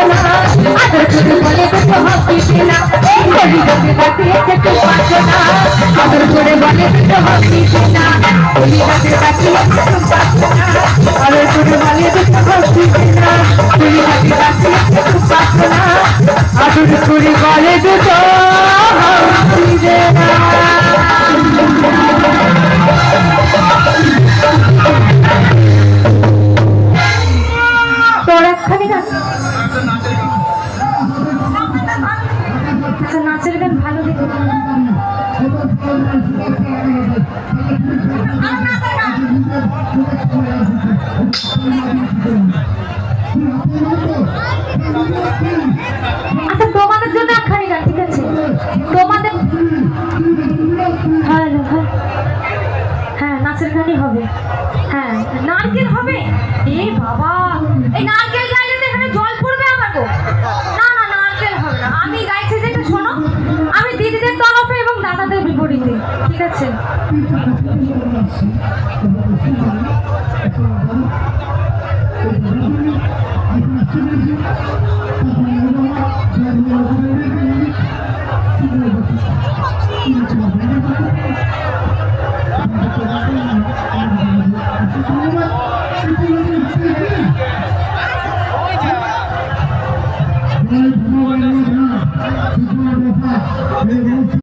না আদর করে বলে দুটো হকিছে না কলিজাতে তাকিয়েছে তো পাচ্ছে না আদর করে বলে দুটো হকিছে না কলিজাতে তাকিয়েছে তো পাচ্ছে না আদর করে বলে দুটো হকিছে না কলিজাতে তাকিয়েছে তো পাচ্ছে না আদর করে বলে দুটো হকিছে না। নাচের গান ভালো দিতে আচ্ছা তোমাদের জন্য একখানি গান ঠিক আছে তোমাদের হ্যাঁ নাচের গানই হবে হ্যাঁ নারকেল হবে এ বাবা এই নারকেল গাইলে তো এখানে জল পড়বে আমার গো না না নারকেল হবে না আমি গাইছি যেটা শোনো আমি দিদিদের তরফে এবং দাদাদের বিপরীতে ঠিক আছে